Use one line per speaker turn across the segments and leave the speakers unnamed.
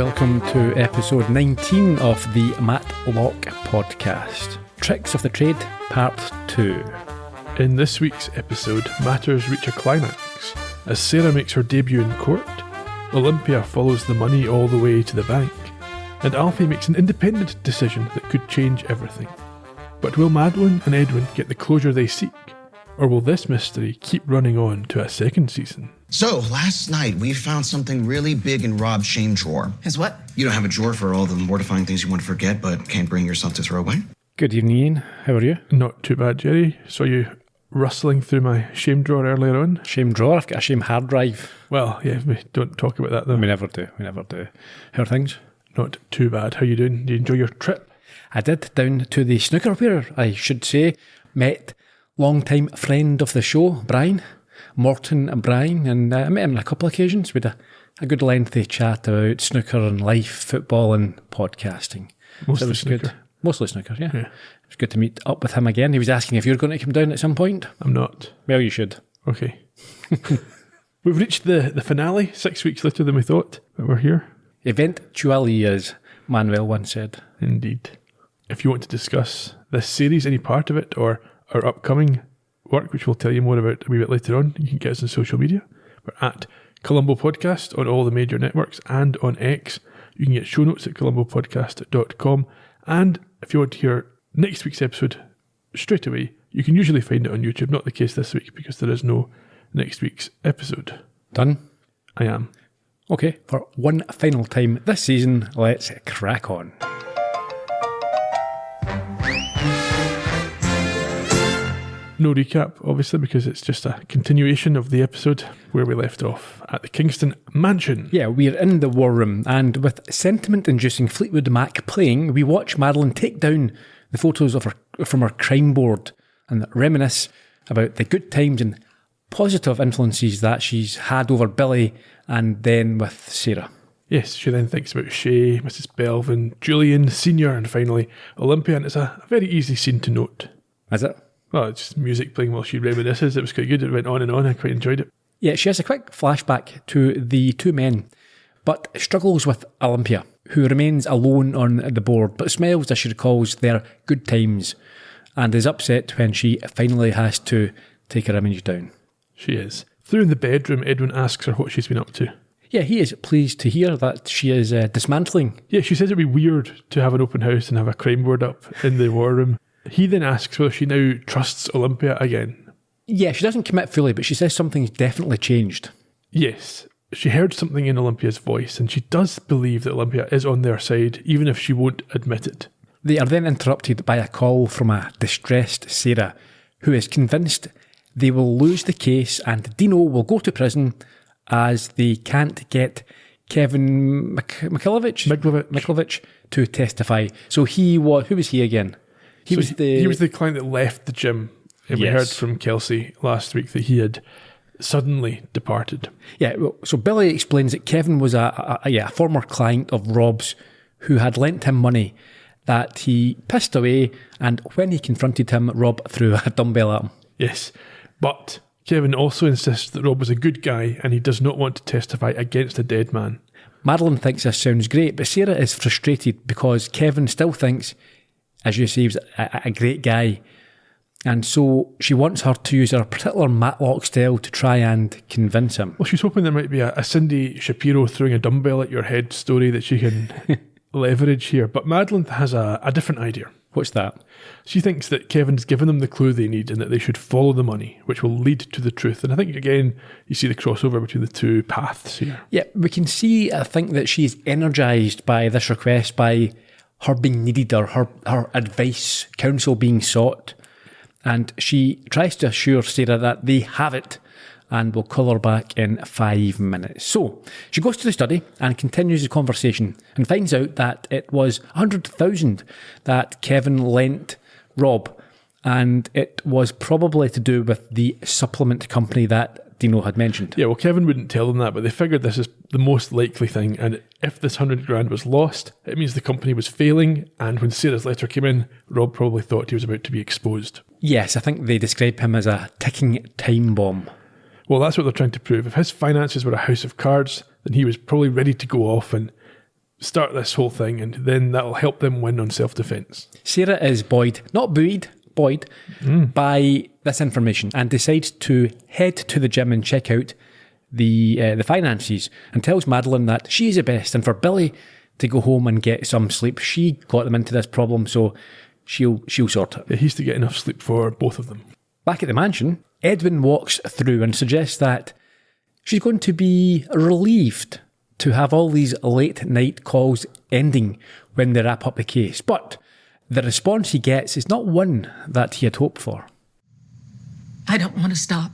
Welcome to episode 19 of the Matlock podcast. Tricks of the Trade, part 2.
In this week's episode, matters reach a climax as Sarah makes her debut in court, Olympia follows the money all the way to the bank, and Alfie makes an independent decision that could change everything. But will Madeline and Edwin get the closure they seek? Or will this mystery keep running on to a second season?
So, last night we found something really big in Rob's shame drawer.
His what?
You don't have a drawer for all the mortifying things you want to forget but can't bring yourself to throw away?
Good evening, Ian. How are you?
Not too bad, Gerry. Saw you rustling through my shame drawer earlier on.
Shame drawer? I've got a shame hard drive.
Well, yeah, we don't talk about that though.
We never do. How are things?
Not too bad. How you doing? Did you enjoy your trip?
I did, down to the snooker where I should say. Met long-time friend of the show, Brian. Morton and Brian, and I met him on a couple of occasions. We had a good lengthy chat about snooker and life, football and podcasting.
Mostly snooker.
Good. Mostly snooker, yeah. It was good to meet up with him again. He was asking if you're going to come down at some point.
I'm not.
Well, you should.
Okay. We've reached the finale, 6 weeks later than we thought, but we're here.
Eventually, as Manuel once said.
Indeed. If you want to discuss this series, any part of it, or our upcoming work, which we'll tell you more about a wee bit later on, you can get us on social media. We're at Colombo Podcast on all the major networks and on X. You can get show notes at colombopodcast.com. And if you want to hear next week's episode straight away, you can usually find it on YouTube. Not the case this week because there is no next week's episode.
Done?
I am.
Okay, for one final time this season, let's crack on.
No recap, obviously, because it's just a continuation of the episode where we left off at the Kingston Mansion.
Yeah, we're in the war room, and with sentiment-inducing Fleetwood Mac playing, we watch Madeline take down the photos of her from her crime board and reminisce about the good times and positive influences that she's had over Billy and then with Sarah.
Yes, she then thinks about Shay, Mrs. Belvin, Julian Sr. and finally Olympia, and it's a very easy scene to note.
Is it?
Well, it's just music playing while she reminisces. It was quite good. It went on and on. I quite enjoyed it.
Yeah, she has a quick flashback to the two men, but struggles with Olympia, who remains alone on the board, but smiles as she recalls their good times and is upset when she finally has to take her image down.
She is. Through in the bedroom, Edwin asks her what she's been up to.
Yeah, he is pleased to hear that she is dismantling.
Yeah, she says it'd be weird to have an open house and have a crime board up in the war room. He then asks whether she now trusts Olympia again.
Yeah, she doesn't commit fully, but she says something's definitely changed.
Yes, she heard something in Olympia's voice, and she does believe that Olympia is on their side, even if she won't admit it.
They are then interrupted by a call from a distressed Sarah, who is convinced they will lose the case and Dino will go to prison as they can't get Kevin Mikhailovich to testify. So who was he again? He was the
client that left the gym. And we heard from Kelsey last week that he had suddenly departed.
Yeah, so Billy explains that Kevin was a former client of Rob's who had lent him money that he pissed away, and when he confronted him, Rob threw a dumbbell at him.
Yes, but Kevin also insists that Rob was a good guy and he does not want to testify against a dead man.
Madeline thinks this sounds great, but Sarah is frustrated because Kevin still thinks, as you say, he was a great guy. And so she wants her to use her particular Matlock style to try and convince him.
Well, she's hoping there might be a Cindy Shapiro throwing a dumbbell at your head story that she can leverage here. But Madeline has a different idea.
What's that?
She thinks that Kevin's given them the clue they need and that they should follow the money, which will lead to the truth. And I think, again, you see the crossover between the two paths here.
Yeah, we can see, I think, that she's energised by this request, by her being needed or her advice, counsel being sought. And she tries to assure Sarah that they have it and will call her back in 5 minutes. So she goes to the study and continues the conversation and finds out that it was 100,000 that Kevin lent Rob, and it was probably to do with the supplement company that Dino had mentioned.
Yeah, well, Kevin wouldn't tell them that, but they figured this is the most likely thing, and if this 100 grand was lost, it means the company was failing, and when Sarah's letter came in, Rob probably thought he was about to be exposed.
Yes, I think they describe him as a ticking time bomb.
Well, that's what they're trying to prove. If his finances were a house of cards, then he was probably ready to go off and start this whole thing, and then that'll help them win on self-defence.
Sarah is buoyed by this information and decides to head to the gym and check out the finances, and tells Madeline that she's the best, and for Billy to go home and get some sleep. She got them into this problem, so she'll sort it.
Yeah, he's to get enough sleep for both of them.
Back at the mansion, Edwin walks through and suggests that she's going to be relieved to have all these late night calls ending when they wrap up the case. But the response he gets is not one that he had hoped for.
I don't want to stop.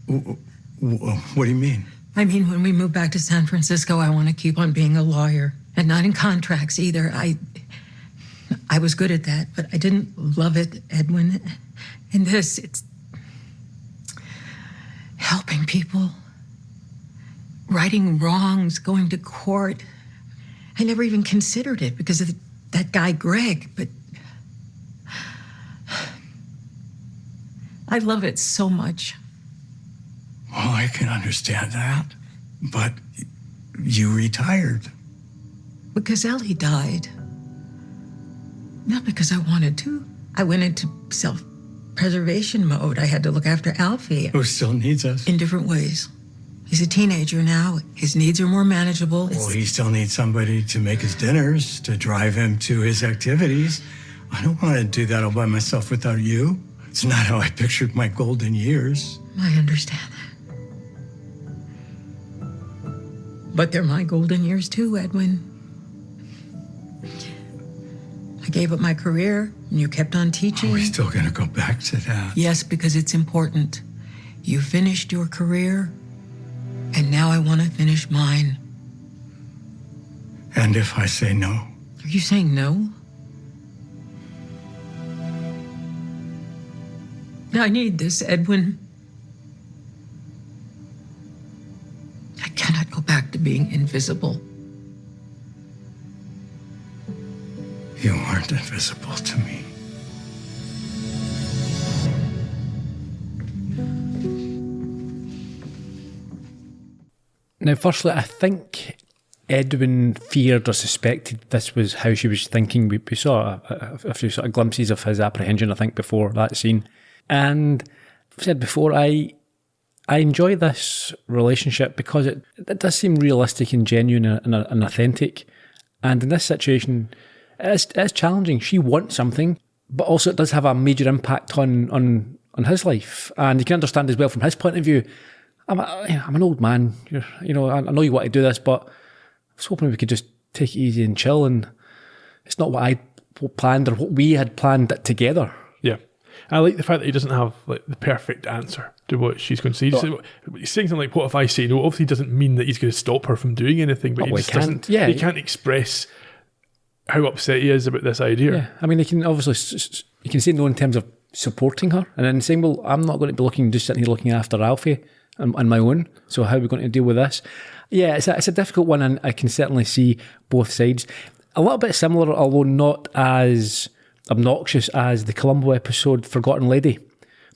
What do you mean?
I mean, when we move back to San Francisco, I want to keep on being a lawyer, and not in contracts either. I was good at that, but I didn't love it, Edwin. And this, it's helping people, righting wrongs, going to court. I never even considered it because of that guy, Greg, but I love it so much.
Well, I can understand that, but you retired.
Because Ellie died. Not because I wanted to. I went into self-preservation mode. I had to look after Alfie.
Who still needs us.
In different ways. He's a teenager now. His needs are more manageable.
Well, he still needs somebody to make his dinners, to drive him to his activities. I don't want to do that all by myself without you. It's not how I pictured my golden years.
I understand that. But they're my golden years too, Edwin. I gave up my career, and you kept on teaching.
Are we still going to go back to that?
Yes, because it's important. You finished your career, and now I want to finish mine.
And if I say no?
Are you saying no? I need this, Edwin. I cannot go back to being invisible.
You aren't invisible to me.
Now, firstly, I think Edwin feared or suspected this was how she was thinking. We saw a few sort of glimpses of his apprehension, I think, before that scene. And I've said before, I enjoy this relationship because it does seem realistic and genuine and authentic. And in this situation, it's challenging. She wants something, but also it does have a major impact on his life. And you can understand as well from his point of view, I'm an old man. I know you want to do this, but I was hoping we could just take it easy and chill. And it's not what I planned or what we had planned it together.
Yeah. I like the fact that he doesn't have like the perfect answer to what she's going to say. He's saying something like, what if I say no? Obviously doesn't mean that he's going to stop her from doing anything, but he just doesn't. Yeah, he can't express how upset he is about this idea.
Yeah. I mean, he can obviously, you can say no in terms of supporting her and then saying, well, I'm not going to be just sitting here looking after Alfie on my own, so how are we going to deal with this? Yeah, it's a difficult one, and I can certainly see both sides. A little bit similar, although not as obnoxious as the Columbo episode Forgotten Lady.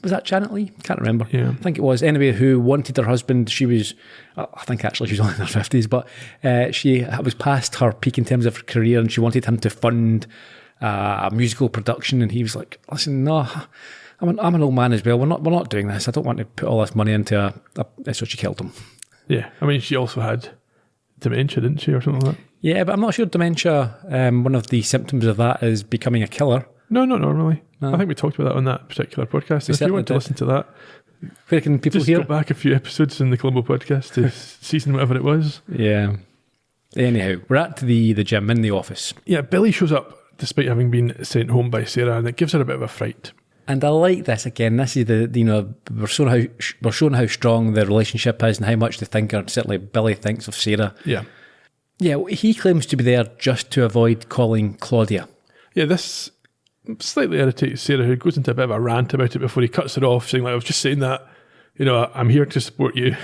Was that Janet Leigh? Can't remember.
Yeah.
I think it was. Anyway, who wanted her husband. She was, I think actually she was only in her 50s, but she was past her peak in terms of her career, and she wanted him to fund a musical production, and he was like, listen, no, I'm an old man as well. We're not doing this. I don't want to put all this money into so she killed him.
Yeah. I mean, she also had dementia, didn't she, or something like that?
Yeah, but I'm not sure dementia, one of the symptoms of that is becoming a killer.
No, not normally. No. I think we talked about that on that particular podcast. If you want to listen to that,
where can people hear?
Just go back a few episodes in the Columbo podcast to season whatever it was.
Yeah. Anyhow, we're at the gym in the office.
Yeah, Billy shows up despite having been sent home by Sarah, and it gives her a bit of a fright.
And I like this again. This is we're showing how strong the relationship is and how much they think, or certainly Billy thinks of Sarah.
Yeah.
Yeah, he claims to be there just to avoid calling Claudia.
Yeah, this slightly irritates Sarah, who goes into a bit of a rant about it before he cuts her off, saying, like, I was just saying that, I'm here to support you.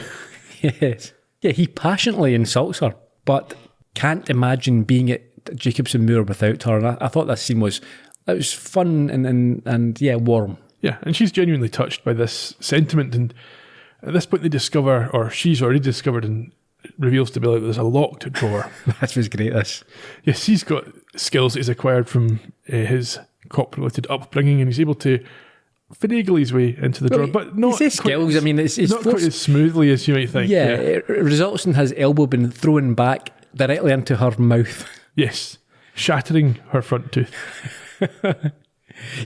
Yes. Yeah, he passionately insults her, but can't imagine being at Jacobson Moor without her. And I thought this scene was fun and warm.
Yeah, and she's genuinely touched by this sentiment. And at this point, they discover, or she's already discovered, and reveals to Billy that there's a locked drawer.
That was great, this.
Yes, he's got skills that he's acquired from his cop-related upbringing, and he's able to finagle his way into the drawer, but not
He says skills, I mean, it's
not quite as smoothly as you might think.
Yeah, it results in his elbow being thrown back directly into her mouth.
Yes, shattering her front tooth.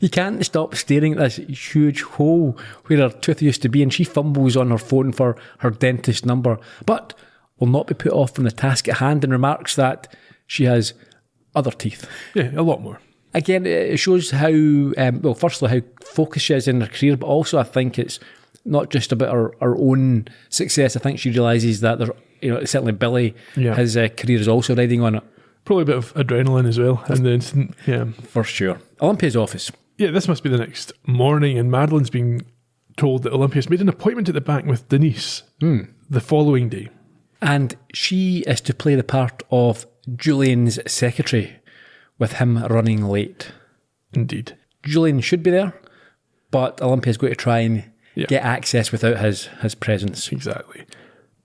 He can't stop staring at this huge hole where her tooth used to be, and she fumbles on her phone for her dentist number, but will not be put off from the task at hand and remarks that she has other teeth.
Yeah, a lot more.
Again, it shows how, well, firstly, how focused she is in her career, but also I think it's not just about her own success. I think she realises that there, certainly Billy, his career is also riding on it.
Probably a bit of adrenaline as well in the incident, yeah.
For sure. Olympia's office.
Yeah, this must be the next morning, and Madeline's being told that Olympia's made an appointment at the bank with Denise the following day.
And she is to play the part of Julian's secretary, with him running late.
Indeed.
Julian should be there, but Olympia's going to try and get access without his presence.
Exactly.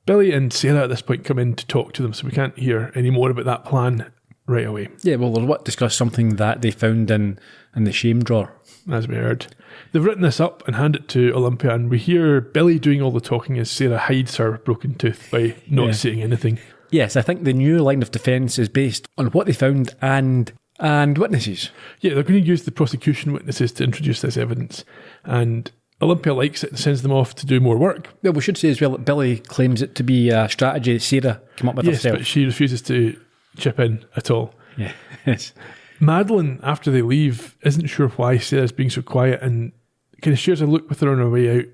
Billy and Sarah at this point come in to talk to them, so we can't hear any more about that plan right away.
Yeah, well, they'll discuss something that they found in the shame drawer.
As we heard. They've written this up and hand it to Olympia, and we hear Billy doing all the talking as Sarah hides her broken tooth by not saying anything. Yes,
I think the new line of defence is based on what they found and witnesses.
Yeah, they're going to use the prosecution witnesses to introduce this evidence, and Olympia likes it and sends them off to do more work.
Well, we should say as well that Billy claims it to be a strategy Sarah came up with herself.
Yes, but she refuses to chip in at all.
Yeah. Yes.
Madeline, after they leave, isn't sure why Sarah's being so quiet and kind of shares a look with her on her way out.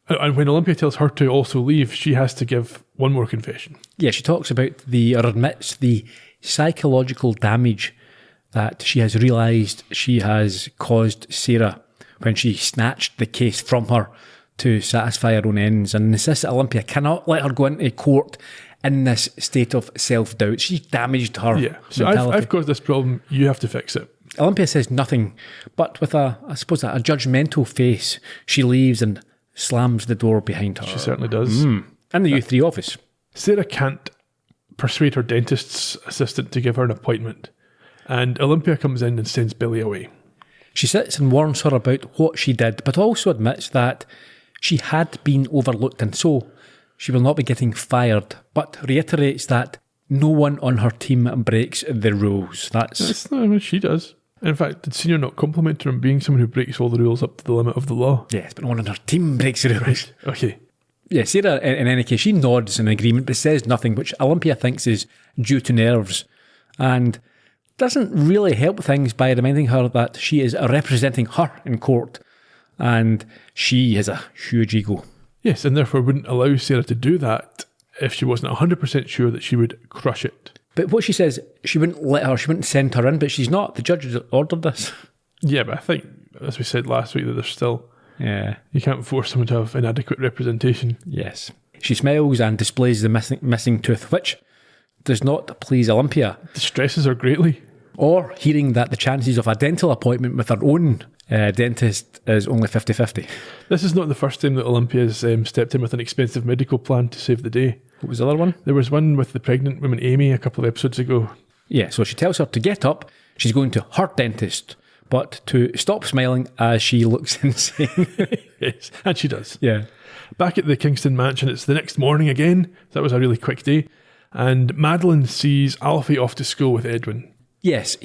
And when Olympia tells her to also leave, she has to give one more confession.
Yeah, she talks about or admits the psychological damage that she has realised she has caused Sarah when she snatched the case from her to satisfy her own ends, and insists that Olympia cannot let her go into court in this state of self-doubt. She's damaged her
so I've caused this problem, you have to fix it.
Olympia says nothing, but with a judgmental face, she leaves and slams the door behind her.
She certainly does.
In the U3 office.
Sarah can't persuade her dentist's assistant to give her an appointment, and Olympia comes in and sends Billy away.
She sits and warns her about what she did, but also admits that she had been overlooked and so she will not be getting fired, but reiterates that no one on her team breaks the rules.
That's not what she does. In fact, did Senior not compliment her on being someone who breaks all the rules up to the limit of the law?
Yes, but no one on her team breaks the rules.
Right. Okay.
Yeah, Sarah, in any case, she nods in agreement but says nothing, which Olympia thinks is due to nerves, and doesn't really help things by reminding her that she is representing her in court, and she has a huge ego.
Yes, and therefore wouldn't allow Sarah to do that if she wasn't 100% sure that she would crush it.
But what she says, she wouldn't send her in, but she's not. The judge has ordered this.
Yeah, but I think, as we said last week, that there's still...
Yeah.
You can't force someone to have inadequate representation.
Yes. She smiles and displays the missing tooth, which does not please Olympia.
Distresses her greatly.
Or hearing that the chances of a dental appointment with her own dentist is only 50-50.
This is not the first time that Olympia's stepped in with an expensive medical plan to save the day.
What was the other one?
There was one with the pregnant woman Amy a couple of episodes ago.
Yeah, so she tells her to get up, she's going to her dentist, but to stop smiling as she looks insane.
Yes, and she does.
Yeah.
Back at the Kingston mansion, it's the next morning again. That was a really quick day. And Madeline sees Alfie off to school with Edwin.
Yes,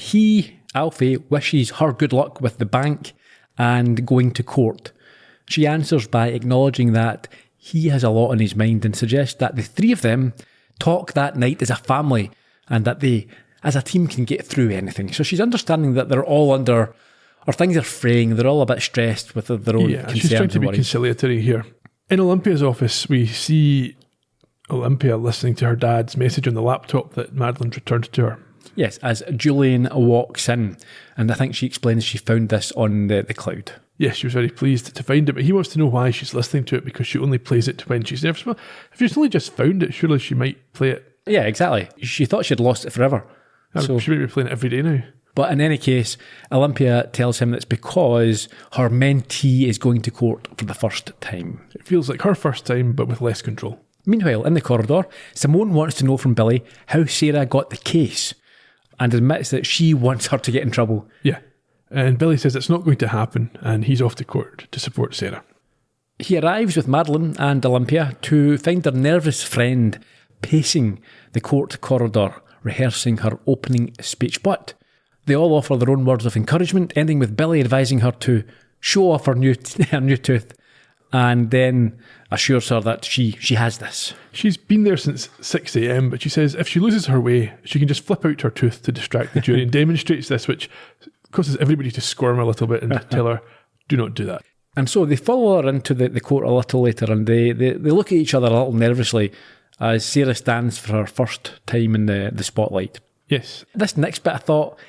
Alfie, wishes her good luck with the bank and going to court. She answers by acknowledging that he has a lot on his mind and suggests that the three of them talk that night as a family and that they, as a team, can get through anything. So she's understanding that they're all under, or things are fraying, they're all a bit stressed with their own concerns.
She's trying to be
worries.
conciliatory here. In Olympia's office, we see Olympia listening to her dad's message on the laptop that Madeline's returned to her.
Yes, as Julian walks in, and I think she explains she found this on the cloud.
Yes, she was very pleased to find it, but he wants to know why she's listening to it, because she only plays it when she's nervous. Well, if she's only just found it, surely she might play it.
Yeah, exactly. She thought she'd lost it forever.
So she might be playing it every day now.
But in any case, Olympia tells him it's because her mentee is going to court for the first time.
It feels like her first time, but with less control.
Meanwhile, in the corridor, Simone wants to know from Billy how Sarah got the case and admits that she wants her to get in trouble.
Yeah. And Billy says it's not going to happen and he's off to court to support Sarah.
He arrives with Madeline and Olympia to find their nervous friend pacing the court corridor, rehearsing her opening speech. But they all offer their own words of encouragement, ending with Billy advising her to show off her new tooth, and then assures her that she has this.
She's been there since 6 a.m, but she says if she loses her way, she can just flip out her tooth to distract the jury, and demonstrates this, which causes everybody to squirm a little bit and tell her, do not do that.
And so they follow her into the court a little later, and they look at each other a little nervously as Sarah stands for her first time in the spotlight.
Yes.
This next bit I thought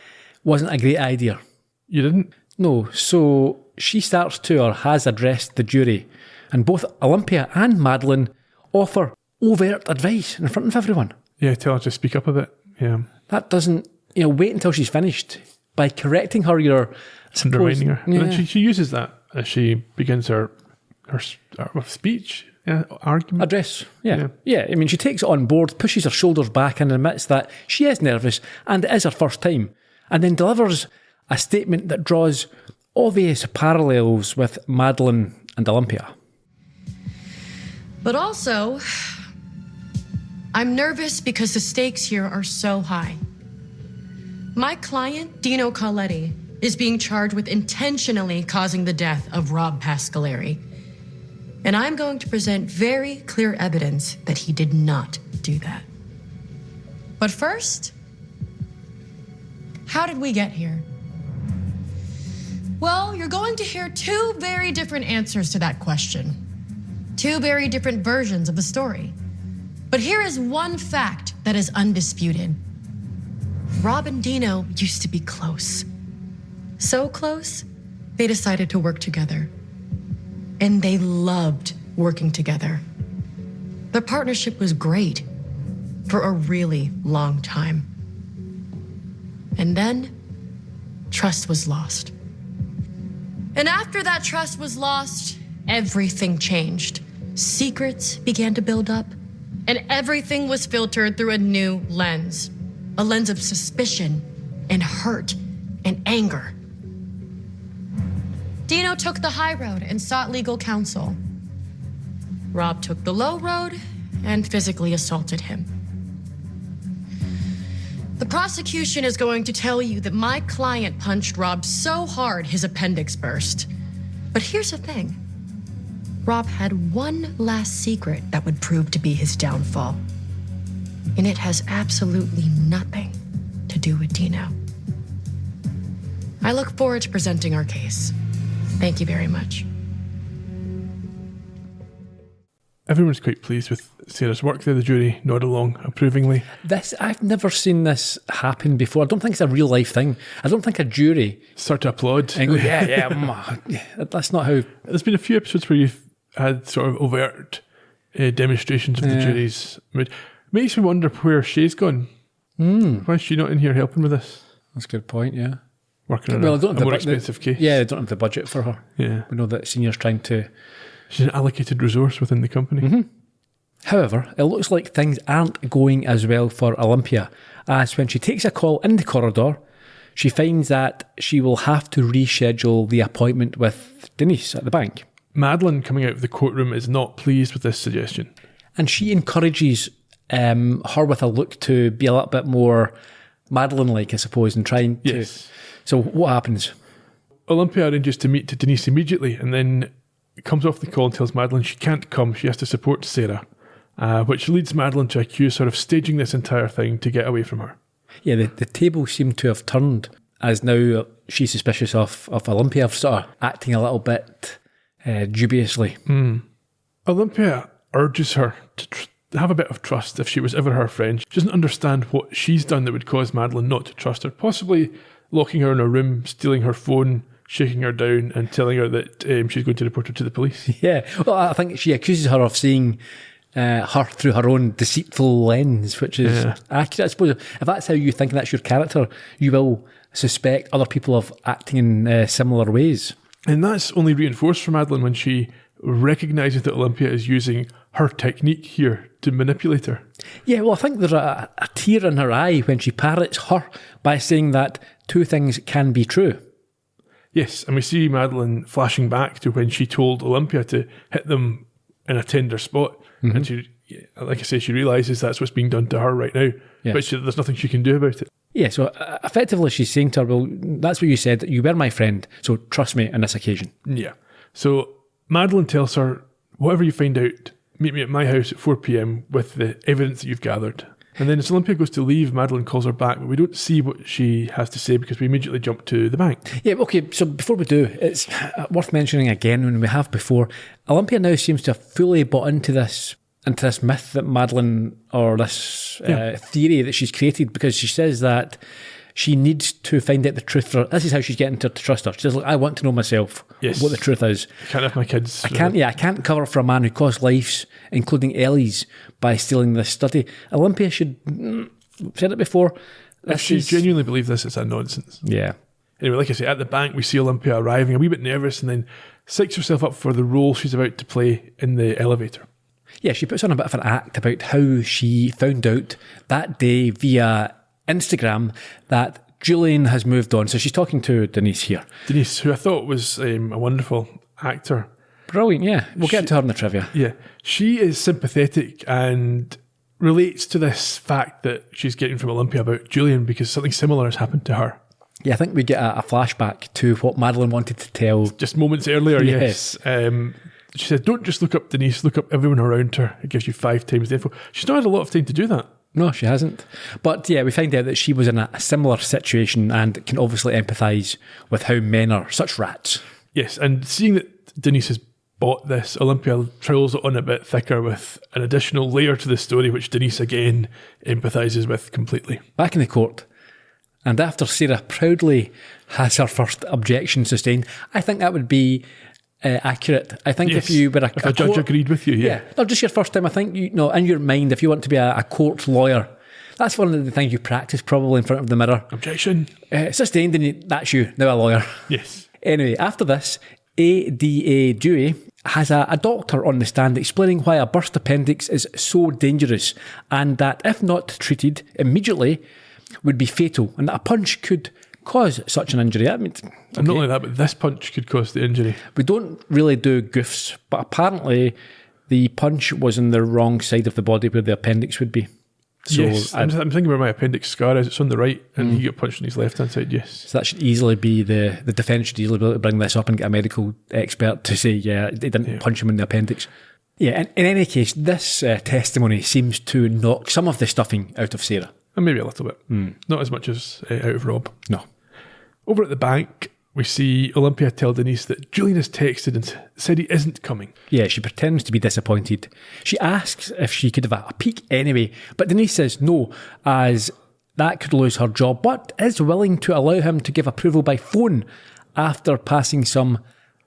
wasn't a great idea.
You didn't?
No, so she starts to, or has addressed the jury, and both Olympia and Madeline offer overt advice in front of everyone.
Yeah, tell her to speak up a bit. Yeah.
That doesn't, wait until she's finished. By correcting her, you're
Undermining her.
Yeah.
And she uses that as she begins her speech, argument.
Address, yeah. I mean, she takes it on board, pushes her shoulders back and admits that she is nervous and it is her first time, and then delivers a statement that draws obvious parallels with Madeline and Olympia.
But also, I'm nervous because the stakes here are so high. My client, Dino Colletti, is being charged with intentionally causing the death of Rob Pascalari. And I'm going to present very clear evidence that he did not do that. But first, how did we get here? Well, you're going to hear two very different answers to that question. Two very different versions of the story. But here is one fact that is undisputed. Rob and Dino used to be close. So close, they decided to work together. And they loved working together. Their partnership was great for a really long time. And then, trust was lost. And after that trust was lost, everything changed. Secrets began to build up, and everything was filtered through a new lens. A lens of suspicion and hurt and anger. Dino took the high road and sought legal counsel. Rob took the low road and physically assaulted him. The prosecution is going to tell you that my client punched Rob so hard his appendix burst. But here's the thing. Rob had one last secret that would prove to be his downfall. And it has absolutely nothing to do with Dino. I look forward to presenting our case. Thank you very much.
Everyone's quite pleased with Sarah's work there. The jury nod along approvingly.
I've never seen this happen before. I don't think it's a real life thing. I don't think a jury
Start to applaud.
and go, yeah, that's not how.
There's been a few episodes where you've had sort of overt demonstrations of the jury's mood. Makes me wonder where Shay's gone. Why is she not in here helping with this?
That's a good point, yeah.
Working on
I
a
don't have
more
the
expensive case.
Yeah, they don't have the budget for her.
Yeah.
We know that Senior's trying to.
She's an allocated resource within the company.
Mm-hmm. However, it looks like things aren't going as well for Olympia, as when she takes a call in the corridor, she finds that she will have to reschedule the appointment with Denise at the bank.
Madeline, coming out of the courtroom, is not pleased with this suggestion.
And she encourages her with a look to be a little bit more Madeline-like, I suppose, and trying to...
Yes.
So what happens?
Olympia arranges to meet Denise immediately and then comes off the call and tells Madeline she can't come, she has to support Sarah, which leads Madeline to accuse her of staging this entire thing to get away from her.
Yeah, the tables seem to have turned, as now she's suspicious of Olympia sort of acting a little bit dubiously.
Olympia urges her to have a bit of trust if she was ever her friend. She doesn't understand what she's done that would cause Madeline not to trust her, possibly locking her in a room, stealing her phone, shaking her down and telling her that she's going to report her to the police.
Yeah, well, I think she accuses her of seeing her through her own deceitful lens, which is accurate. I suppose if that's how you think and that's your character, you will suspect other people of acting in similar ways.
And that's only reinforced for Madeline when she recognises that Olympia is using her technique here to manipulate her.
Yeah, well, I think there's a tear in her eye when she parrots her by saying that two things can be true.
Yes, and we see Madeline flashing back to when she told Olympia to hit them in a tender spot. And she, like I say, she realises that's what's being done to her right now.
Yeah.
But there's nothing she can do about it.
Yeah, so effectively she's saying to her, well, that's what you said, you were my friend, so trust me on this occasion.
Yeah. So Madeline tells her, whatever you find out, meet me at my house at 4 p.m. with the evidence that you've gathered. And then as Olympia goes to leave, Madeline calls her back, but we don't see what she has to say because we immediately jump to the bank.
Yeah, okay, so before we do, it's worth mentioning again, when we have before, Olympia now seems to have fully bought into this myth that Madeline, or this theory that she's created, because she says that she needs to find out the truth for her. This is how she's getting her to trust her. She says, look, I want to know myself what the truth is.
I can't have my kids.
I can't cover for a man who cost lives, including Ellie's, by stealing this study. Olympia should, I've said it before.
If she genuinely believes this, it's a nonsense.
Yeah.
Anyway, like I say, at the bank, we see Olympia arriving, a wee bit nervous, and then psychs herself up for the role she's about to play in the elevator.
Yeah, she puts on a bit of an act about how she found out that day via Instagram that Julian has moved on. So she's talking to Denise here.
Denise, who I thought was a wonderful actor.
Brilliant, yeah. We'll get to her in the trivia.
Yeah. She is sympathetic and relates to this fact that she's getting from Olympia about Julian because something similar has happened to her.
Yeah, I think we get a flashback to what Madeline wanted to tell.
Just moments earlier, yes. She said, don't just look up Denise, look up everyone around her. It gives you 5 times the info. She's not had a lot of time to do that.
No, she hasn't. But yeah, we find out that she was in a similar situation and can obviously empathise with how men are such rats.
Yes, and seeing that Denise has bought this, Olympia trawls it on a bit thicker with an additional layer to the story, which Denise again empathises with completely.
Back in the court, and after Sarah proudly has her first objection sustained, I think that would be accurate. I think if you were
if a judge agreed with you,
not just your first time. I think in your mind, if you want to be a court lawyer, that's one of the things you practice probably in front of the mirror.
Objection.
Sustained, and that's you now a lawyer.
Yes.
Anyway, after this, ADA Dewey has a doctor on the stand explaining why a burst appendix is so dangerous and that if not treated immediately would be fatal, and that a punch could cause such an injury. I mean,
and not only that, but this punch could cause the injury.
We don't really do goofs, but apparently the punch was on the wrong side of the body where the appendix would be. So
yes, I'm thinking where my appendix scar is. It's on the right, and he got punched on his left-hand side, yes.
So that should easily be, the defence should easily be able to bring this up and get a medical expert to say, they didn't punch him in the appendix. Yeah, in any case, this testimony seems to knock some of the stuffing out of Sarah.
And maybe a little bit. Not as much as out of Rob.
No.
Over at the bank, we see Olympia tell Denise that Julian has texted and said he isn't coming.
Yeah, she pretends to be disappointed. She asks if she could have a peek anyway, but Denise says no, as that could lose her job, but is willing to allow him to give approval by phone after passing some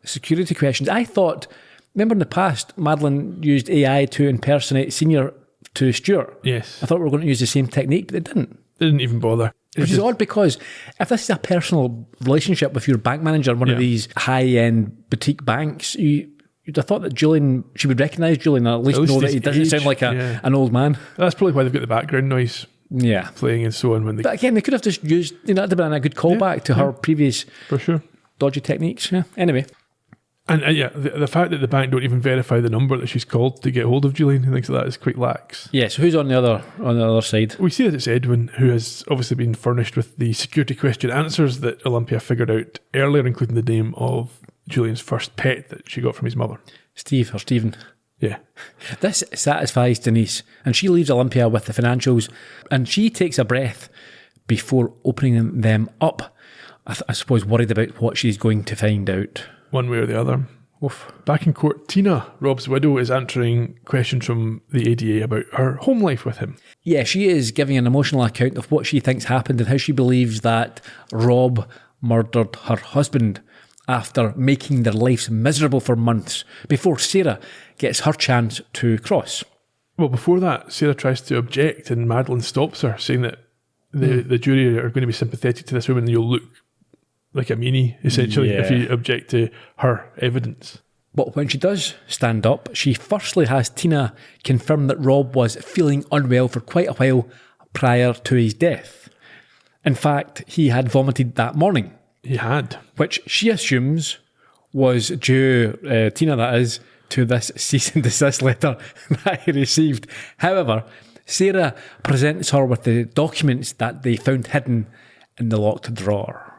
security questions. I thought, remember in the past, Madeline used AI to impersonate Senior to Stuart.
Yes.
I thought we were going to use the same technique, but they didn't.
They didn't even bother.
Which is odd, because if this is a personal relationship with your bank manager, one of these high-end boutique banks, you'd have thought that Julian, she would recognise Julian, or at least know that he doesn't sound like an old man.
That's probably why they've got the background noise playing and so on. But
again, they could have just used, that'd have been a good callback to her previous
for sure
dodgy techniques. Yeah. Anyway.
And the fact that the bank don't even verify the number that she's called to get hold of Julian and things like that is quite lax.
Yeah, so who's on the other side?
We see that it's Edwin, who has obviously been furnished with the security question answers that Olympia figured out earlier, including the name of Julian's first pet that she got from his mother.
Steve or Stephen.
Yeah.
This satisfies Denise, and she leaves Olympia with the financials, and she takes a breath before opening them up. I suppose worried about what she's going to find out.
One way or the other. Oof. Back in court, Tina, Rob's widow, is answering questions from the ADA about her home life with him.
Yeah, she is giving an emotional account of what she thinks happened and how she believes that Rob murdered her husband after making their lives miserable for months before Sarah gets her chance to cross.
Well, before that, Sarah tries to object and Madeline stops her, saying that the jury are going to be sympathetic to this woman and you'll look like a meanie, essentially, if you object to her evidence.
But when she does stand up, she firstly has Tina confirm that Rob was feeling unwell for quite a while prior to his death. In fact, he had vomited that morning.
He had.
Which she assumes was due, Tina that is, to this cease and desist letter that he received. However, Sarah presents her with the documents that they found hidden in the locked drawer.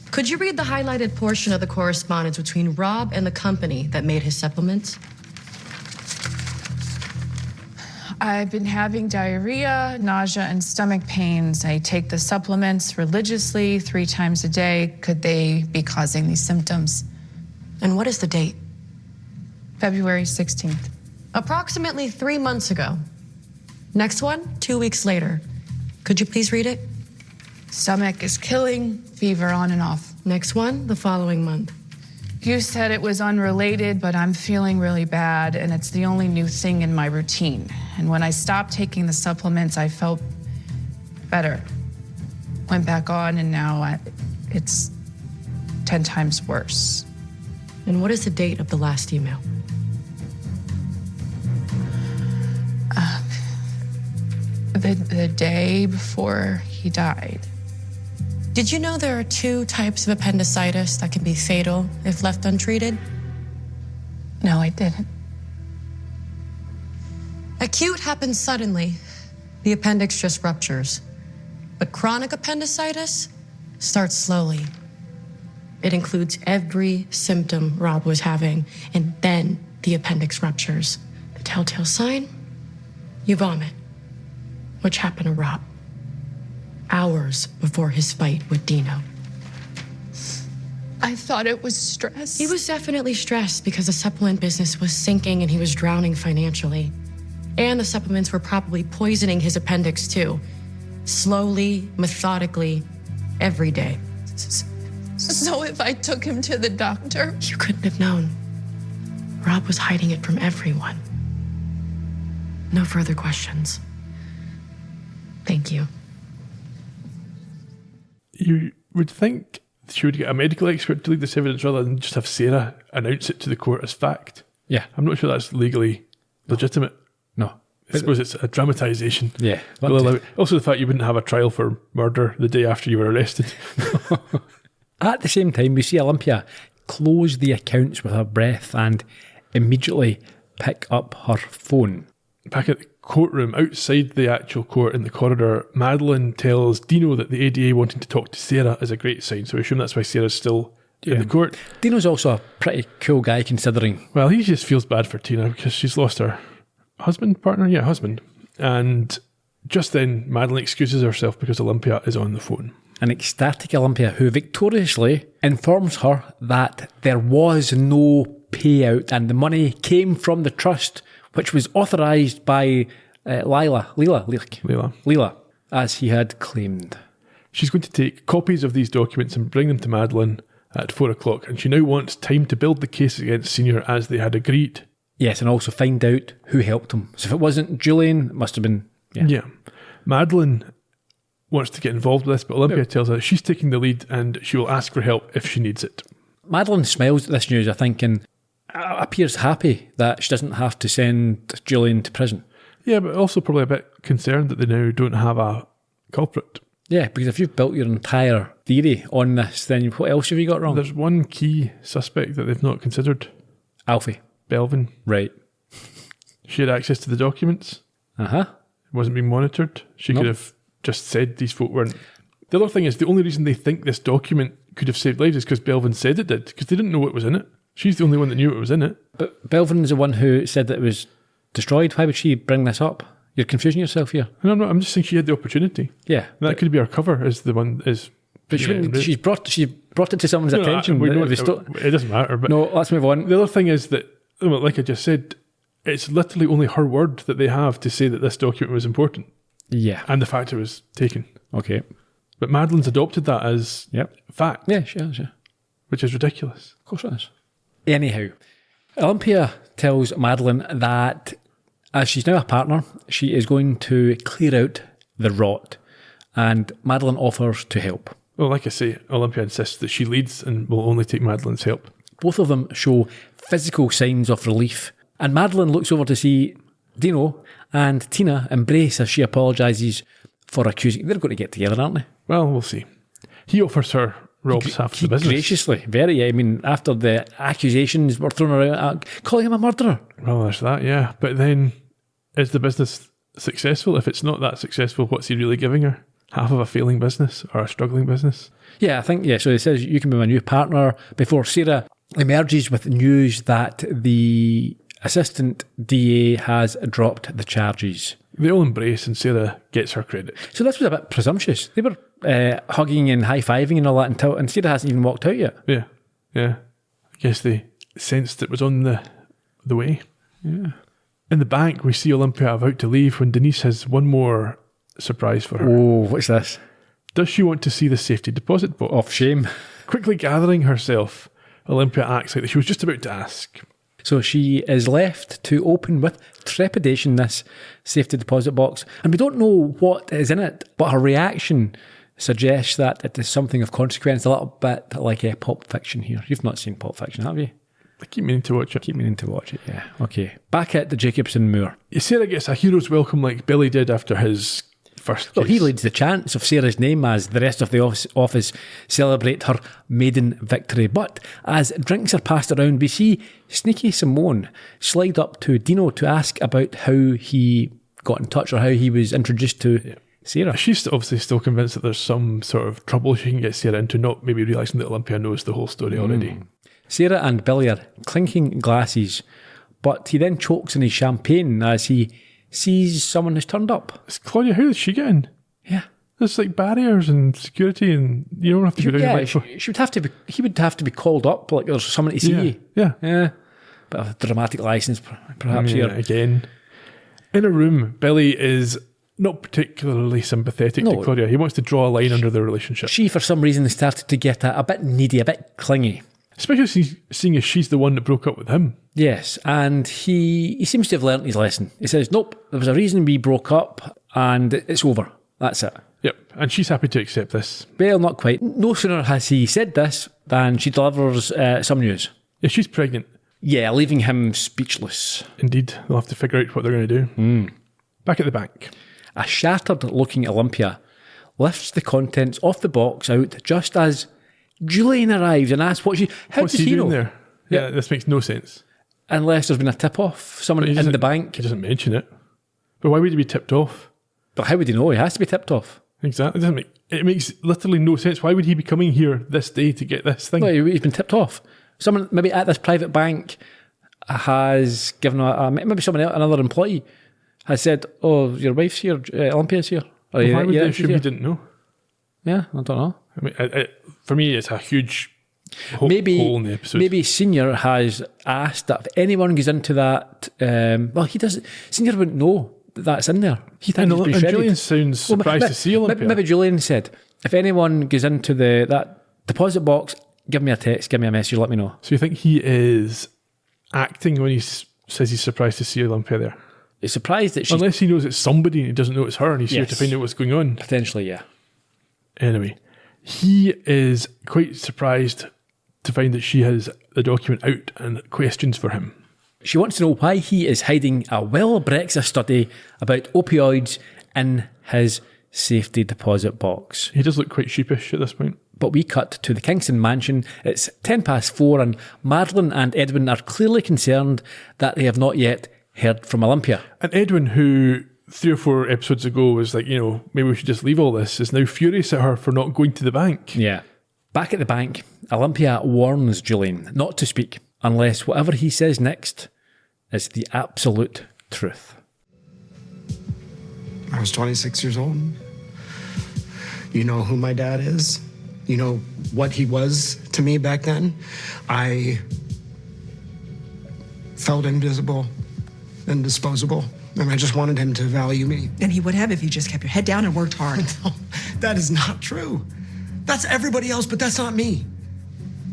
Could you read the highlighted portion of the correspondence between Rob and the company that made his supplements?
I've been having diarrhea, nausea, and stomach pains. I take the supplements religiously 3 times a day. Could they be causing these symptoms?
And what is the date?
February 16th.
Approximately 3 months ago. Next one, 2 weeks later. Could you please read it?
Stomach is killing, fever on and off.
Next one, the following month.
You said it was unrelated, but I'm feeling really bad, and it's the only new thing in my routine. And when I stopped taking the supplements, I felt better. Went back on, and now it's 10 times worse.
And what is the date of the last email?
The day before he died.
Did you know there are 2 types of appendicitis that can be fatal if left untreated?
No, I didn't.
Acute happens suddenly. The appendix just ruptures. But chronic appendicitis starts slowly. It includes every symptom Rob was having, and then the appendix ruptures. The telltale sign? You vomit. Which happened to Rob hours before his fight with Dino.
I thought it was stress.
He was definitely stressed because the supplement business was sinking and he was drowning financially. And the supplements were probably poisoning his appendix too. Slowly, methodically, every day.
So if I took him to the doctor?
You couldn't have known. Rob was hiding it from everyone. No further questions. Thank you.
You would think she would get a medical expert to lead this evidence rather than just have Sarah announce it to the court as fact.
Yeah.
I'm not sure that's legally legitimate.
No.
I suppose it's a dramatisation.
Yeah.
Also, the fact you wouldn't have a trial for murder the day after you were arrested.
At the same time, we see Olympia close the accounts with her breath and immediately pick up her phone.
Back at the courtroom, outside the actual court in the corridor, Madeline tells Dino that the ADA wanting to talk to Sarah is a great sign. So I assume that's why Sarah's still in the court.
Dino's also a pretty cool guy considering.
Well, he just feels bad for Tina because she's lost her husband. And just then, Madeline excuses herself because Olympia is on the phone.
An ecstatic Olympia who victoriously informs her that there was no payout and the money came from the trust, which was authorised by Leela, as he had claimed.
She's going to take copies of these documents and bring them to Madeline at 4 o'clock, and she now wants time to build the case against Senior as they had agreed.
Yes, and also find out who helped him. So if it wasn't Julian, it must have been...
Yeah. Madeline wants to get involved with this, but Olympia tells her she's taking the lead and she will ask for help if she needs it.
Madeline smiles at this news, I think, and appears happy that she doesn't have to send Julian to prison.
Yeah, but also probably a bit concerned that they now don't have a culprit.
Yeah, because if you've built your entire theory on this, then what else have you got wrong?
There's one key suspect that they've not considered.
Alfie.
Belvin.
Right.
She had access to the documents.
Uh-huh.
It wasn't being monitored. She could have just said these folk weren't. The other thing is, the only reason they think this document could have saved lives is because Belvin said it did, because they didn't know what was in it. She's the only one that knew what was in it.
But Belvin's the one who said that it was destroyed. Why would she bring this up? You're confusing yourself here.
No, I'm just saying she had the opportunity.
Yeah.
And that could be our cover, is the one is.
But she's brought it to someone's attention.
It doesn't matter. But
no, let's move on.
The other thing is that, like I just said, it's literally only her word that they have to say that this document was important.
Yeah.
And the fact it was taken.
Okay.
But Madeline's adopted that as fact.
Yeah, she has, yeah.
Which is ridiculous.
Of course it is. Anyhow, Olympia tells Madeline that as she's now a partner, she is going to clear out the rot. And Madeline offers to help.
Well, like I say, Olympia insists that she leads and will only take Madeline's help.
Both of them show physical signs of relief. And Madeline looks over to see Dino and Tina embrace as she apologises for accusing. They're going to get together, aren't they?
Well, we'll see. He offers her Rob's half of the business.
Graciously, very. I mean, after the accusations were thrown around, calling him a murderer.
Well, there's that, yeah. But then, is the business successful? If it's not that successful, what's he really giving her? Half of a failing business or a struggling business?
Yeah, I think, yeah. So he says, you can be my new partner, before Sarah emerges with news that the assistant DA has dropped the charges.
They all embrace and Sarah gets her credit.
So this was a bit presumptuous. They were hugging and high-fiving and all that and Sarah hasn't even walked out yet.
Yeah. I guess they sensed it was on the way.
Yeah.
In the bank, we see Olympia about to leave when Denise has one more surprise for her.
Oh, what's this?
Does she want to see the safety deposit box?
Of shame.
Quickly gathering herself, Olympia acts like she was just about to ask.
So she is left to open with trepidation this safety deposit box. And we don't know what is in it, but her reaction suggests that it is something of consequence, a little bit like a Pulp Fiction here. You've not seen Pulp Fiction, have you?
I keep meaning to watch it.
Keep meaning to watch it, yeah. Okay. Back at the Jacobson Moor.
Sarah gets a hero's welcome like Billy did after his first case.
Well, he leads the chants of Sarah's name as the rest of the office celebrate her maiden victory. But as drinks are passed around, we see Sneaky Simone slide up to Dino to ask about how he got in touch or how he was introduced to Sarah.
She's obviously still convinced that there's some sort of trouble she can get Sarah into, not maybe realising that Olympia knows the whole story already.
Sarah and Billy are clinking glasses, but he then chokes on his champagne as he sees someone has turned up.
It's Claudia, how did she get in?
Yeah.
There's like barriers and security and you don't have to go down
she would have to be, he would have to be called up, like there's someone to see.
Yeah.
Bit of a dramatic licence perhaps here.
Again. In a room, Billy is not particularly sympathetic to Claudia. He wants to draw a line under their relationship.
She, for some reason, started to get a bit needy, a bit clingy.
Especially seeing as she's the one that broke up with him.
Yes, and he seems to have learnt his lesson. He says, nope, there was a reason we broke up and it's over. That's it.
Yep, and she's happy to accept this.
Well, not quite. No sooner has he said this than she delivers some news.
Yeah, she's pregnant.
Yeah, leaving him speechless.
Indeed, they'll have to figure out what they're going to do. Back at the bank.
A shattered-looking Olympia lifts the contents of the box out just as Julian arrives and asks how
What's
does
he
he
doing
know?
there? Yeah, this makes no sense.
Unless there's been a tip-off, someone in the bank.
He doesn't mention it. But why would he be tipped off?
But how would he know? He has to be tipped off.
Exactly. It makes literally no sense. Why would he be coming here this day to get this thing?
Well, he's been tipped off. Someone maybe at this private bank has given maybe someone else, another employee, has said, "Oh, your wife's here, Olympia's here."
Well, why would they assume he didn't know?
Yeah, I don't know.
I mean, for me, it's a huge hole in the episode.
Maybe Senior has asked that if anyone goes into that, he doesn't. Senior wouldn't know that that's in there. He thinks it's been shredded.
Julian sounds surprised to see Olympia.
Maybe Julian said, if anyone goes into that deposit box, give me a text, give me a message, let me know.
So you think he is acting when he says he's surprised to see Olympia there?
He's surprised that she's...
Unless he knows it's somebody and he doesn't know it's her and he's here to find out what's going on.
Potentially, yeah.
Anyway, he is quite surprised to find that she has the document out and questions for him.
She wants to know why he is hiding a Brexit study about opioids in his safety deposit box.
He does look quite sheepish at this point.
But we cut to the Kingston mansion. It's 4:10 and Madeline and Edwin are clearly concerned that they have not yet heard from Olympia.
And Edwin, who 3 or 4 episodes ago was like, maybe we should just leave all this, is now furious at her for not going to the bank.
Yeah. Back at the bank, Olympia warns Julian not to speak unless whatever he says next is the absolute truth.
I was 26 years old. You know who my dad is? You know what he was to me back then? I felt invisible and disposable, and I just wanted him to value me.
And he would have if you just kept your head down and worked hard.
No, that is not true. That's everybody else, but that's not me.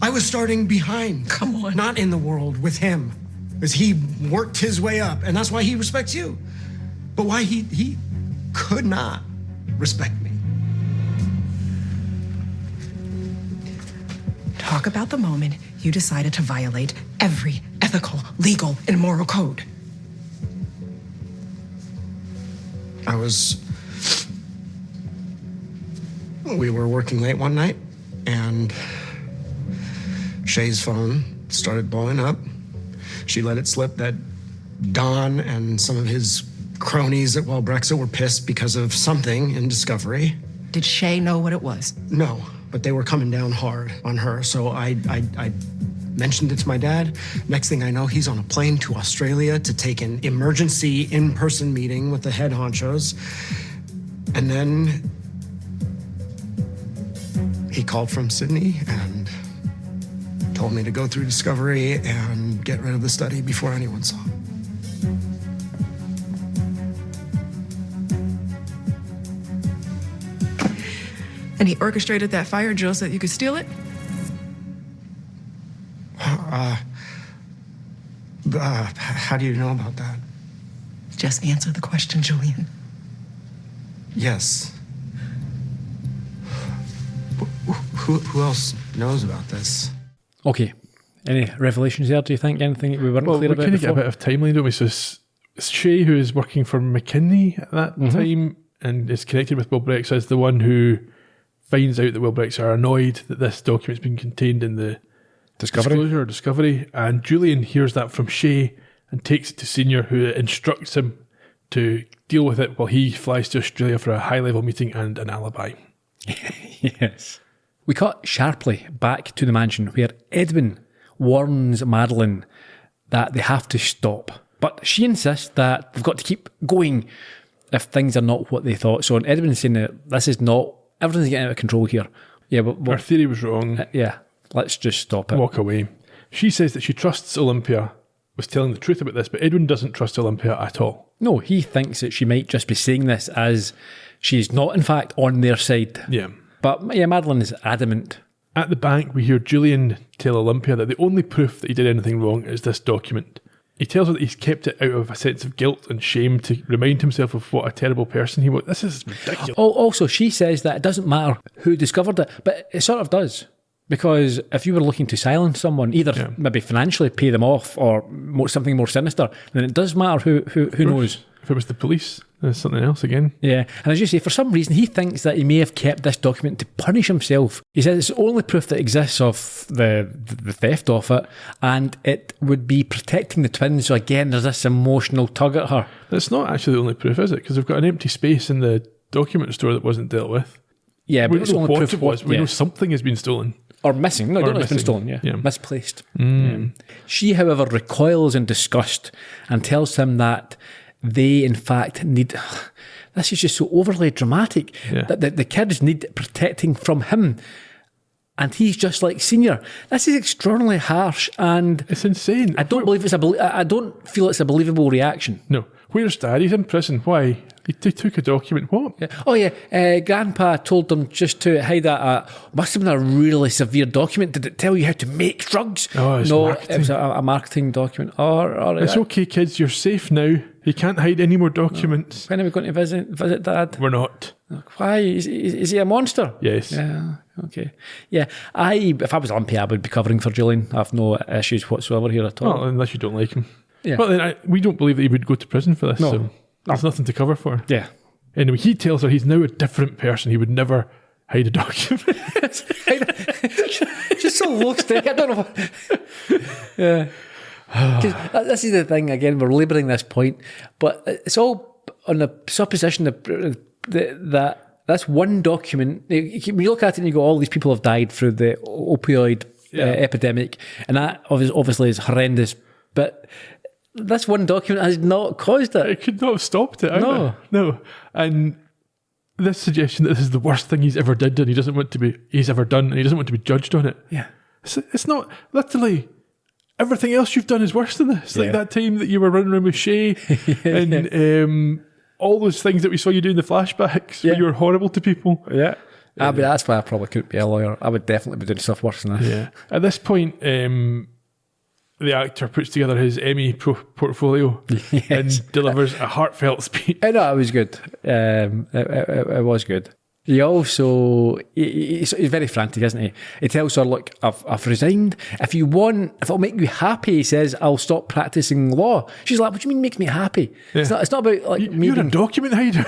I was starting behind.
Come on.
Not in the world with him, as he worked his way up, and that's why he respects you. But why he could not respect me.
Talk about the moment you decided to violate every ethical, legal, and moral code.
We were working late one night, and Shay's phone started blowing up. She let it slip that Don and some of his cronies at Brexit were pissed because of something in Discovery.
Did Shay know what it was?
No, but they were coming down hard on her, so I mentioned it to my dad. Next thing I know, he's on a plane to Australia to take an emergency in-person meeting with the head honchos. And then he called from Sydney and told me to go through Discovery and get rid of the study before anyone saw it.
And he orchestrated that fire drill so that you could steal it?
How do you know about that?
Just answer the question, Julian.
Yes. Who else knows about this?
Okay. Any revelations there, do you think? Anything that we weren't clear about
we kind of get a
before?
bit of timeline, don't we? So it's Shay, who is working for McKinney at that time and is connected with Wilbrex, as the one who finds out that Wilbrex are annoyed that this document's been contained in the Discovery. And Julian hears that from Shay and takes it to Senior, who instructs him to deal with it while he flies to Australia for a high-level meeting and an alibi.
Yes. We cut sharply back to the mansion where Edwin warns Madeline that they have to stop. But she insists that they've got to keep going if things are not what they thought. So Edwin's saying that this is not, everything's getting out of control here. Yeah, but
Our theory was wrong.
yeah, let's just stop it.
Walk away. She says that she trusts Olympia with telling the truth about this, but Edwin doesn't trust Olympia at all.
No, he thinks that she might just be saying this as she's not, in fact, on their side.
Yeah.
But yeah, Madeline is adamant.
At the bank, we hear Julian tell Olympia that the only proof that he did anything wrong is this document. He tells her that he's kept it out of a sense of guilt and shame to remind himself of what a terrible person he was. This is ridiculous.
Also, she says that it doesn't matter who discovered it, but it sort of does. Because if you were looking to silence someone, either maybe financially pay them off or something more sinister, then it does matter who knows.
If it was the police, there's something else again.
Yeah, and as you say, for some reason, he thinks that he may have kept this document to punish himself. He says it's the only proof that exists of the theft of it, and it would be protecting the twins. So again, there's this emotional tug at her.
That's not actually the only proof, is it? Because we've got an empty space in the document store that wasn't dealt with.
Yeah,
we
but it's
don't know
only
what
proof
it was. We
yeah.
know something has been stolen.
Or missing. No, I don't know if it's been stolen. Yeah. Misplaced. Yeah. She, however, recoils in disgust and tells him that they, in fact, need... This is just so overly dramatic.
Yeah.
That the kids need protecting from him. And he's just like Senior. This is extraordinarily harsh, and...
It's insane.
I don't feel it's a believable reaction.
No. Where's Dad? He's in prison. Why? He took a document. What?
Yeah. Oh, yeah. Grandpa told them just to hide that. Must have been a really severe document. Did it tell you how to make drugs?
Oh, it's
no,
marketing.
it was a marketing document. Or
It's okay, kids. You're safe now. You can't hide any more documents.
When are we going to visit Dad?
We're not.
Why? Is he a monster?
Yes.
Yeah. Okay. Yeah. If I was Olympia, I would be covering for Julian. I have no issues whatsoever here at all.
Well, unless you don't like him.
Yeah.
Well, then we don't believe that he would go to prison for this.
No.
So there's nothing to cover for.
Yeah.
Anyway, he tells her he's now a different person. He would never hide a document.
Just so low stake. I don't know. Yeah. 'Cause this is the thing, again, we're labouring this point, but it's all on the supposition that that's one document. When you look at it and you go, all these people have died through the opioid epidemic, and that obviously is horrendous, but this one document has not caused it.
It could not have stopped it either. No. And this suggestion that this is the worst thing he's ever did and he doesn't want to be judged on it.
Yeah.
It's not, literally, everything else you've done is worse than this. Like that time that you were running around with Shay and all those things that we saw you do in the flashbacks where you were horrible to people.
Yeah. That's why I probably couldn't be a lawyer. I would definitely be doing stuff worse than this.
Yeah. At this point, the actor puts together his Emmy portfolio and delivers a heartfelt speech.
I know, it was good. It was good. He also, he's very frantic, isn't he? He tells her, look, I've resigned. If it'll make you happy, he says, I'll stop practicing law. She's like, what do you mean makes me happy?
Yeah.
It's not about like me
You're
being...
a document hider.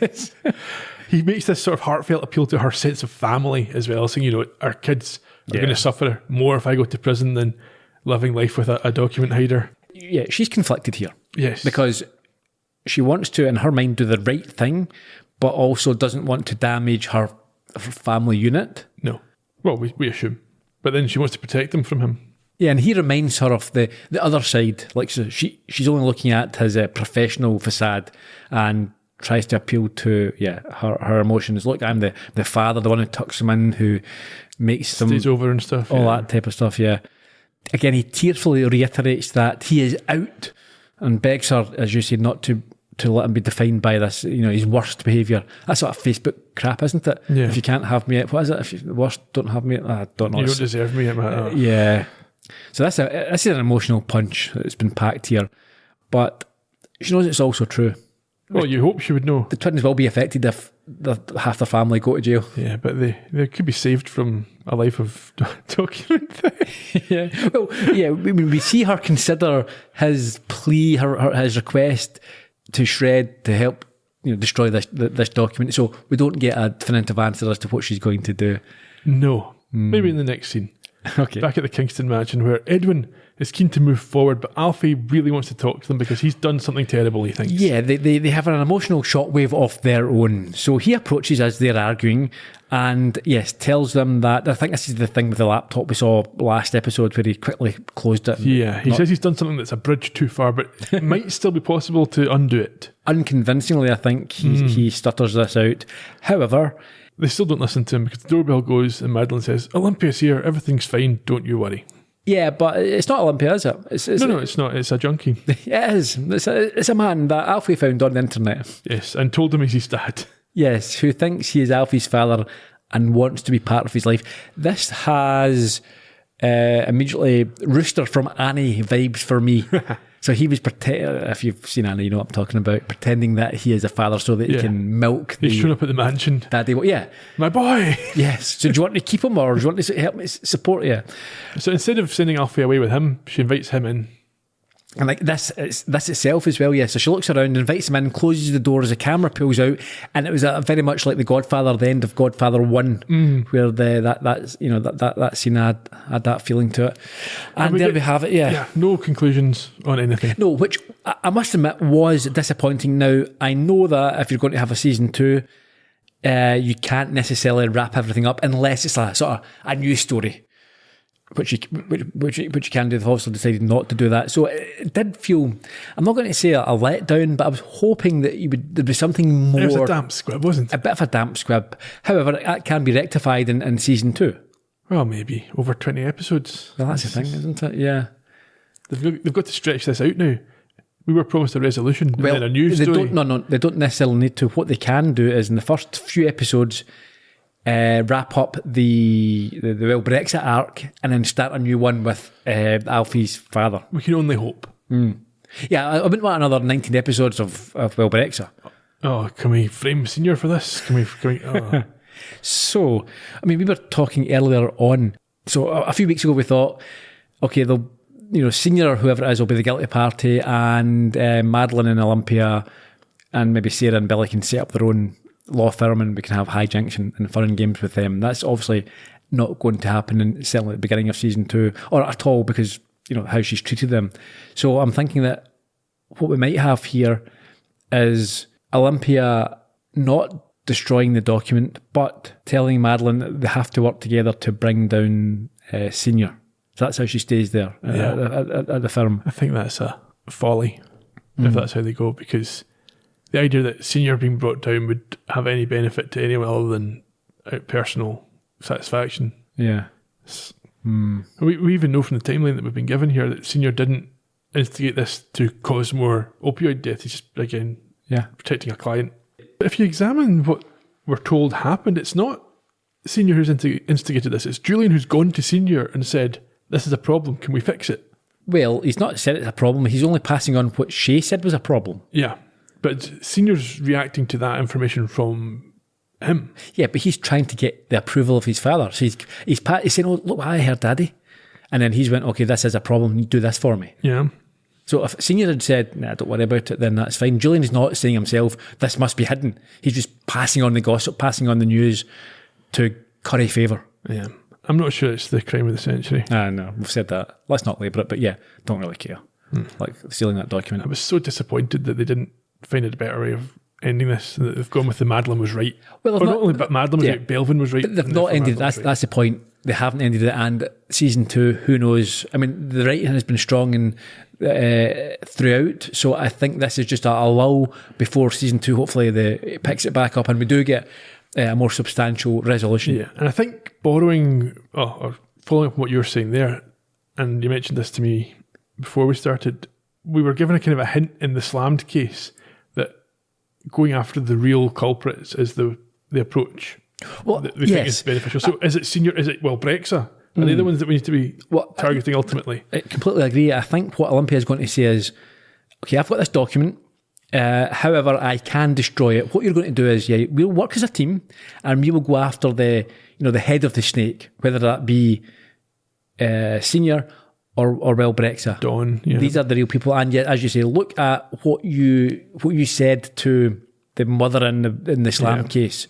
Yes.
He makes this sort of heartfelt appeal to her sense of family as well, saying, our kids are going to suffer more if I go to prison than living life with a document hider.
Yeah, she's conflicted here.
Yes.
Because she wants to, in her mind, do the right thing, but also doesn't want to damage her family unit.
No. Well, we assume. But then she wants to protect them from him.
Yeah, and he reminds her of the other side. Like, so she's only looking at his professional facade and tries to appeal to her emotions. Look, I'm the father, the one who tucks him in, who makes them...
Stays over and stuff.
All that type of stuff, yeah. Again, he tearfully reiterates that he is out and begs her, as you said, not to let him be defined by this, his worst behaviour. That's sort of Facebook crap, isn't it?
Yeah.
If you can't have me, what is it? If you're the worst, don't have me. I don't know.
You don't deserve me.
Yeah. So this is an emotional punch that's been packed here. But she knows it's also true.
Well, you hope she would know.
The twins will be affected if half their family go to jail.
Yeah, but they could be saved from a life of document theft.
Yeah. Well, yeah, we see her consider his plea, his request to shred to help destroy this document. So we don't get a definitive answer as to what she's going to do.
No. Maybe in the next scene.
Okay.
Back at the Kingston mansion where Edwin is keen to move forward, but Alfie really wants to talk to them because he's done something terrible, he thinks.
Yeah, they have an emotional shockwave of their own. So he approaches as they're arguing and, yes, tells them that, I think this is the thing with the laptop we saw last episode where he quickly closed it.
Yeah, he says he's done something that's a bridge too far, but it might still be possible to undo it.
Unconvincingly, I think he stutters this out. However...
They still don't listen to him because the doorbell goes and Madeline says, Olympia's here, everything's fine, don't you worry.
Yeah, but it's not Olympia, is it?
No, it's not. It's a junkie.
It is. It's a man that Alfie found on the internet.
Yes, and told him he's his dad.
Yes, who thinks he is Alfie's father and wants to be part of his life. This has immediately Rooster from Annie vibes for me. So he was, if you've seen Annie, you know what I'm talking about, pretending that he is a father so that he can milk
He's shown up at the mansion.
Daddy, yeah.
My boy!
Yes. So do you want to keep him or do you want to help me support you?
So instead of sending Alfie away with him, she invites him in.
And like this itself as well, yeah. So she looks around, invites him in, closes the door as the camera pulls out, and it was very much like The Godfather, the end of Godfather 1, where that scene had that feeling to it. And there we have it, yeah.
No conclusions on anything.
No, which I must admit was disappointing. Now, I know that if you're going to have a season 2, you can't necessarily wrap everything up unless it's a sort of a new story. Which you can do. They've obviously decided not to do that. So it did feel, I'm not going to say a letdown, but I was hoping that there'd be something more.
It was a damp squib, wasn't it?
A bit of a damp squib. However, that can be rectified in season 2.
Well, maybe over 20 episodes.
Well, that's the thing, isn't it? Yeah.
They've got to stretch this out now. We were promised a resolution, and then a new story.
They don't necessarily need to. What they can do is in the first few episodes, wrap up the Brexit arc and then start a new one with Alfie's father.
We can only hope.
Yeah, I wouldn't want another 19 episodes of Brexit.
Oh, can we frame Senior for this? Can we oh.
So, I mean, we were talking earlier on. So a few weeks ago we thought, okay, they'll, Senior or whoever it is will be the guilty party, and Madeline and Olympia and maybe Sarah and Billy can set up their own law firm and we can have hijinks and fun and games with them. That's obviously not going to happen, certainly at the beginning of season 2 or at all, because how she's treated them. So I'm thinking that what we might have here is Olympia not destroying the document but telling Madeline that they have to work together to bring down Senior. So that's how she stays there at the firm.
I think that's a folly if that's how they go, because the idea that Senior being brought down would have any benefit to anyone other than personal satisfaction.
Yeah.
We even know from the timeline that we've been given here that Senior didn't instigate this to cause more opioid death. He's just, again, protecting a client. But if you examine what we're told happened, it's not Senior who's instigated this. It's Julian who's gone to Senior and said, this is a problem, can we fix it?
Well, he's not said it's a problem. He's only passing on what Shay said was a problem.
Yeah. But Senior's reacting to that information from him.
Yeah, but he's trying to get the approval of his father. So he's saying, "Oh, look what I heard, Daddy," and then he's went, "Okay, this is a problem. You do this for me."
Yeah.
So if Senior had said, "Nah, don't worry about it," then that's fine. Julian is not saying himself, "This must be hidden." He's just passing on the gossip, passing on the news to curry favour.
Yeah. I'm not sure it's the crime of the century.
No, we've said that. Let's not labour it, but yeah, don't really care. Like stealing that document.
I was so disappointed that they didn't find a better way of ending this, and that they've gone with the Madeline was right.
Well,
not only but Madeline was right, Belvin was right.
But they've not ended it. That's the point. They haven't ended it. And season 2, who knows? I mean, the writing has been strong and throughout. So I think this is just a lull before season 2. Hopefully, it picks it back up and we do get a more substantial resolution.
Yeah, and I think borrowing or following up on what you were saying there, and you mentioned this to me before we started, we were given a kind of a hint in the Slammed case that going after the real culprits is the approach.
Well,
that we think is beneficial. So is it Brexa? Are they the ones that we need to be targeting ultimately?
I completely agree. I think what Olympia is going to say is, okay, I've got this document. However, I can destroy it. What you're going to do is, we'll work as a team, and we will go after the head of the snake, whether that be Senior or Brexa.
Dawn. Yeah.
These are the real people. And yet, as you say, look at what you said to the mother in the Slam case.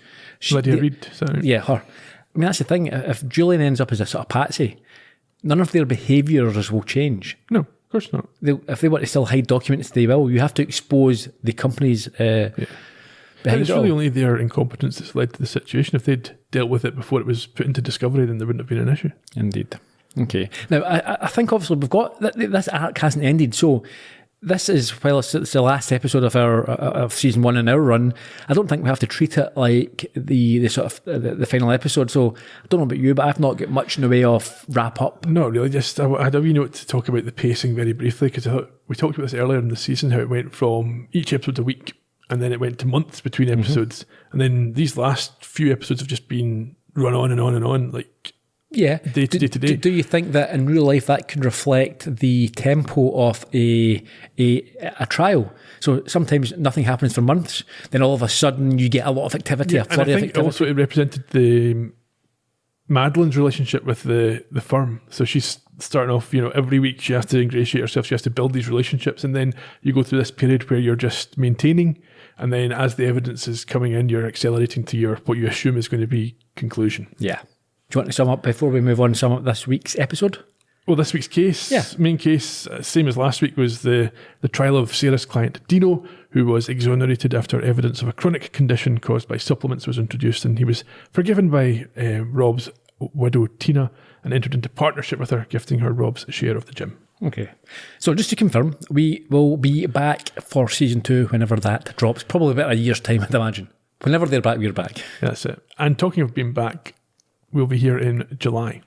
Lydia Reed.
Yeah, her. I mean, that's the thing. If Julian ends up as a sort of patsy, none of their behaviours will change.
No, of course not.
If they want to still hide documents, they will. You have to expose the companies behind
it's really only their incompetence that's led to the situation. If they'd dealt with it before it was put into discovery, then there wouldn't have been an issue.
Indeed. Okay. Now, I think obviously we've got this arc hasn't ended, so this is, while it's the last episode of season 1 in our run, I don't think we have to treat it like the sort of the final episode. So I don't know about you, but I've not got much in the way of wrap up.
Not really. Just I had a wee note to talk about the pacing very briefly, because I thought we talked about this earlier in the season, how it went from each episode a week, and then it went to months between episodes, and then these last few episodes have just been run on and on and on, like.
Yeah.
Day to day.
Do you think that in real life that could reflect the tempo of a trial? So sometimes nothing happens for months, then all of a sudden you get a lot of activity, a flurry of activity.
Also it represented the Madeline's relationship with the firm. So she's starting off, every week she has to ingratiate herself, she has to build these relationships, and then you go through this period where you're just maintaining, and then as the evidence is coming in, you're accelerating to what you assume is going to be conclusion.
Yeah. Do you want to sum up before we move on? Sum up this week's episode?
Well, this week's case, main case, same as last week, was the trial of Sarah's client Dino, who was exonerated after evidence of a chronic condition caused by supplements was introduced, and he was forgiven by Rob's widow Tina and entered into partnership with her, gifting her Rob's share of the gym.
Okay. So just to confirm, we will be back for season 2 whenever that drops. Probably about a year's time, I'd imagine. Whenever they're back, we're back.
That's it. And talking of being back, we'll be here in July.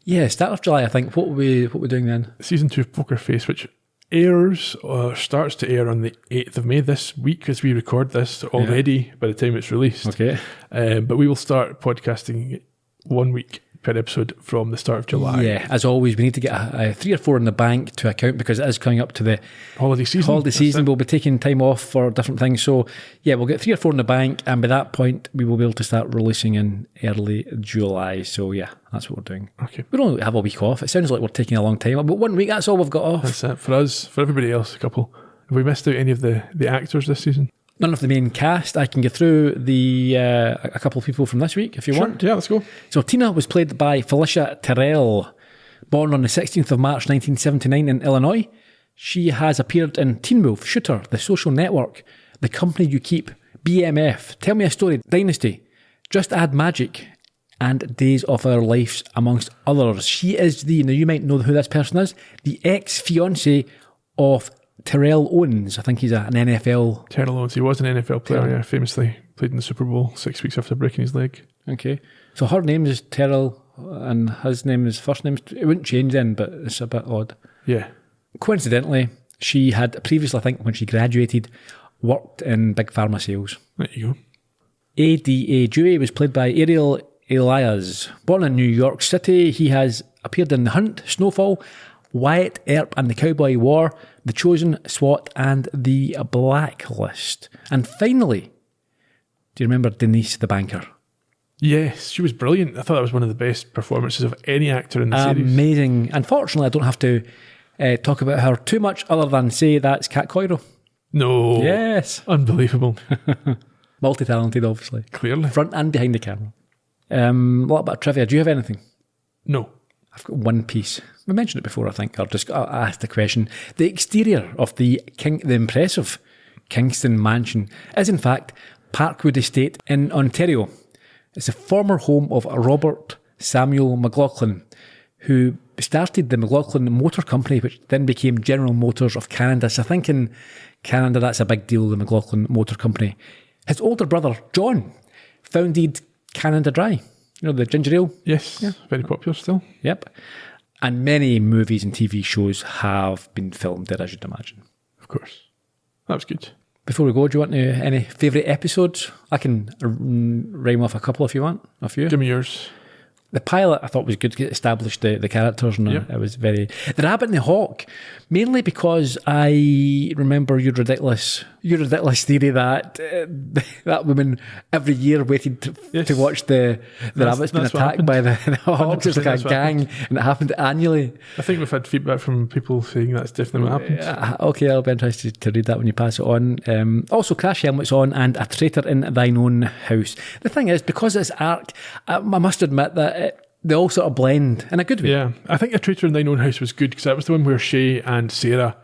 Yeah, start of July, I think. What we're doing then?
Season 2 of Poker Face, which starts to air on the 8th of May this week as we record this already by the time it's released.
Okay.
But we will start podcasting 1 week per episode from the start of July.
Yeah, as always, we need to get a 3 or 4 in the bank to account, because it is coming up to the
holiday season.
We'll be taking time off for different things. So yeah, we'll get 3 or 4 in the bank, and by that point we will be able to start releasing in early July. So yeah, that's what we're doing.
Okay.
We don't have a week off. It sounds like we're taking a long time. About 1 week, that's all we've got off.
That's it. For us, for everybody else, a couple. Have we missed out any of the actors this season?
None of the main cast. I can get through a couple of people from this week if you want.
Yeah, let's go.
So Tina was played by Felicia Terrell, born on the 16th of March 1979 in Illinois. She has appeared in Teen Wolf, Shooter, The Social Network, The Company You Keep, BMF, Tell Me a Story, Dynasty, Just Add Magic, and Days of Our Lives, amongst others. She is now you might know who this person is, the ex-fiancé of Terrell Owens. I think he's an NFL...
Terrell Owens, he was an NFL player, yeah, famously played in the Super Bowl 6 weeks after breaking his leg.
Okay. So her name is Terrell, and his first name, it wouldn't change then, but it's a bit odd.
Yeah.
Coincidentally, she had previously, I think, when she graduated, worked in big pharma sales.
There you go.
A.D.A. Dewey was played by Ariel Elias. Born in New York City, he has appeared in The Hunt, Snowfall, Wyatt Earp and the Cowboy War, The Chosen, SWAT, and The Blacklist. And finally, Do you remember Denise the banker?
Yes, she was brilliant. I thought that was one of the best performances of any actor in the series.
Amazing. Unfortunately, I don't have to talk about her too much other than say that's Kat Coiro.
No.
Yes.
Unbelievable.
Multi-talented, obviously.
Clearly.
Front and behind the camera. What about trivia? Do you have anything?
No.
I've got one piece. We mentioned it before, I think. I'll ask the question. The exterior of the impressive Kingston mansion is, in fact, Parkwood Estate in Ontario. It's a former home of Robert Samuel McLaughlin, who started the McLaughlin Motor Company, which then became General Motors of Canada. So I think in Canada that's a big deal, the McLaughlin Motor Company. His older brother, John, founded Canada Dry. You know, the ginger ale?
Yes, yeah. Very popular still.
Yep. And many movies and TV shows have been filmed there, as you'd imagine.
Of course. That was good.
Before we go, do you want any favourite episodes? I can rhyme off a couple if you want. A few.
Give me yours.
The pilot I thought was good to establish the characters, and it was very... The Rabbit and the Hawk, mainly because I remember your ridiculous theory that that woman every year waited to watch the rabbits being attacked by the hawks. It's like a gang, and it happened annually.
I think we've had feedback from people saying that's definitely what happened.
Okay, I'll be interested to read that when you pass it on. Also, Crash Helmet's on, and A Traitor in Thine Own House. The thing is, because it's ARC, I must admit that they all sort of blend in a good way.
Yeah, I think A Traitor in Thine Own House was good because that was the one where Shay and Sarah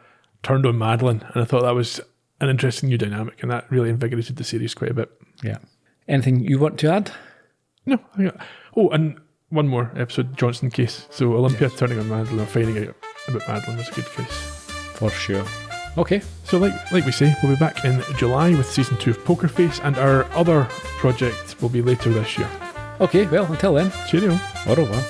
turned on Madeline, and I thought that was an interesting new dynamic, and that really invigorated the series quite a bit.
Yeah. Anything you want to add?
No. And one more episode, Johnson case. So Olympia turning on Madeline or finding out about Madeline was a good case.
For sure. Okay.
So like we say, we'll be back in July with season 2 of Poker Face, and our other project will be later this year.
Okay, well, until then.
Cheerio.
Au revoir.